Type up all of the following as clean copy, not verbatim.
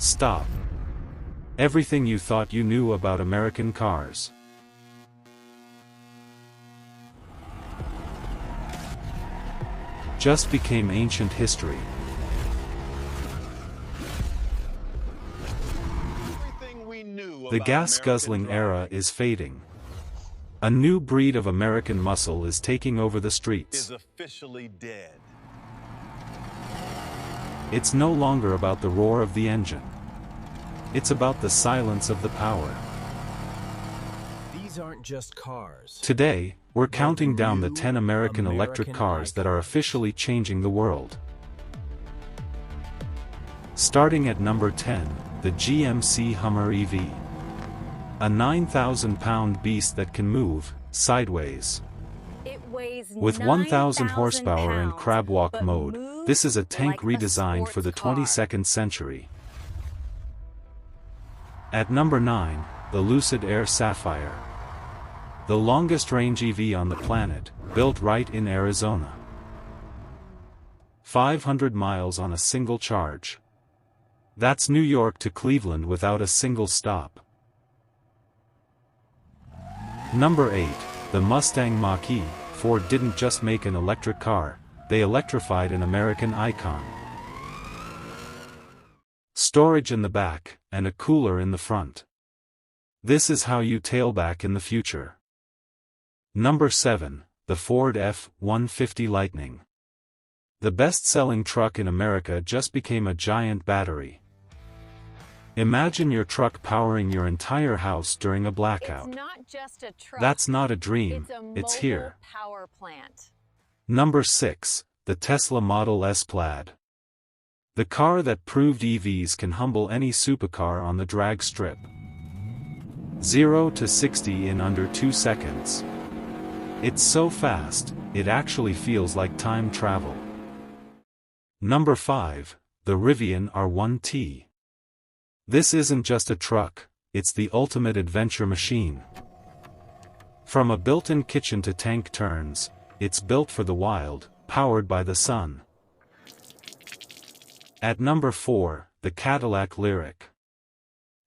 Stop. Everything you thought you knew about American cars just became ancient history. The gas-guzzling era is fading. A new breed of American muscle is taking over the streets. Is officially dead. It's no longer about the roar of the engine. It's about the silence of the power. These aren't just cars. Today, we're counting down the 10 American electric cars that are officially changing the world. Starting at number 10, the GMC Hummer EV. A 9,000-pound beast that can move sideways. It weighs with 1,000 horsepower pounds, in crab walk mode, this is a tank like redesigned for the sports car. 22nd century. At number 9, the Lucid Air Sapphire. The longest-range EV on the planet, built right in Arizona. 500 miles on a single charge. That's New York to Cleveland without a single stop. Number 8, the Mustang Mach-E. Ford didn't just make an electric car, they electrified an American icon. Storage in the back, and a cooler in the front. This is how you tailback in the future. Number 7, the Ford F-150 Lightning. The best-selling truck in America just became a giant battery. Imagine your truck powering your entire house during a blackout. It's not just a truck. That's not a dream, it's here. Power plant. Number 6, the Tesla Model S Plaid. The car that proved EVs can humble any supercar on the drag strip. 0 to 60 in under 2 seconds. It's so fast, it actually feels like time travel. Number 5, the Rivian R1T. This isn't just a truck, it's the ultimate adventure machine. From a built-in kitchen to tank turns, it's built for the wild, powered by the sun. At number 4, the Cadillac LYRIQ.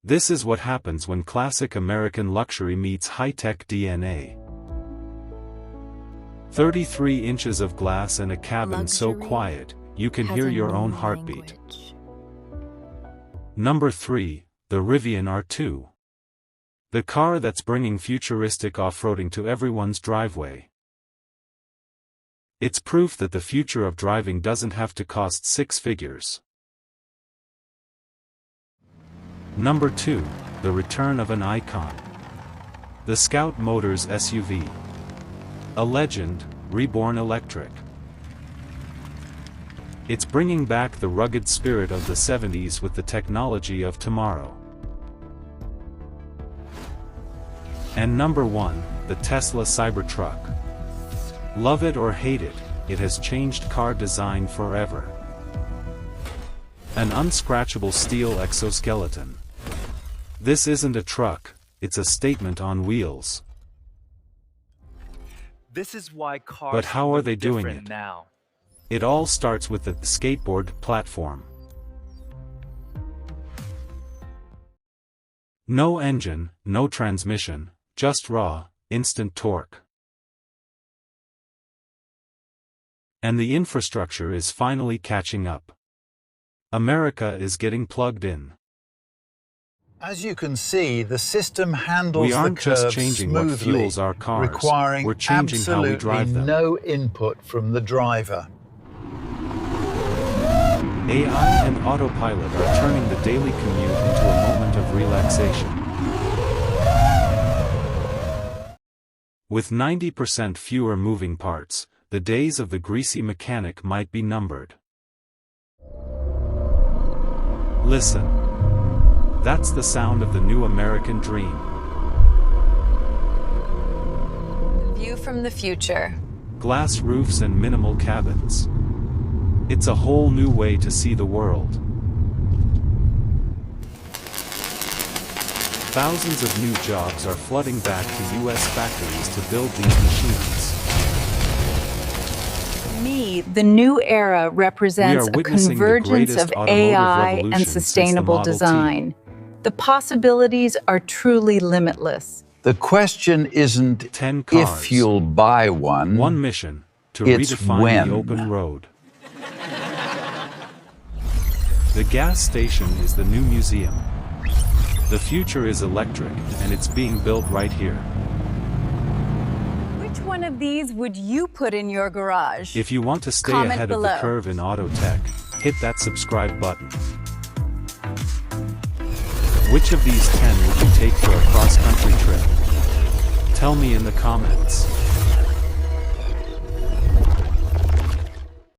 This is what happens when classic American luxury meets high-tech DNA. 33 inches of glass and a cabin so quiet, you can hear your own heartbeat. Number 3, the Rivian R1T. The car that's bringing futuristic off-roading to everyone's driveway. It's proof that the future of driving doesn't have to cost 6 figures. Number 2, the return of an icon. The Scout Motors SUV. A legend, reborn electric. It's bringing back the rugged spirit of the 70s with the technology of tomorrow. And number 1, the Tesla Cybertruck. Love it or hate it, it has changed car design forever. An unscratchable steel exoskeleton. This isn't a truck, it's a statement on wheels. This is why cars But how are look they doing different it? now. It all starts with the skateboard platform. No engine, no transmission, just raw, instant torque. And the infrastructure is finally catching up. America is getting plugged in. As you can see, the system handles We aren't the just curves changing what smoothly, fuels our cars, requiring we're changing how we absolutely drive them. no input from the driver. AI and autopilot are turning the daily commute into a moment of relaxation. With 90% fewer moving parts, the days of the greasy mechanic might be numbered. Listen. That's the sound of the new American dream. View from the future. Glass roofs and minimal cabins. It's a whole new way to see the world. Thousands of new jobs are flooding back to US factories to build these machines. me, the new era represents a witnessing the convergence greatest of automotive AI revolution and since the sustainable Model T. design. The possibilities are truly limitless. The question isn't 10 cars. if you'll buy one. One mission, to It's redefine when. the open road. The gas station is the new museum. The future is electric, and it's being built right here. Which one of these would you put in your garage? If you want to stay Comment ahead below. of the curve in auto tech, hit that subscribe button. Which of these 10 would you take for a cross-country trip? Tell me in the comments.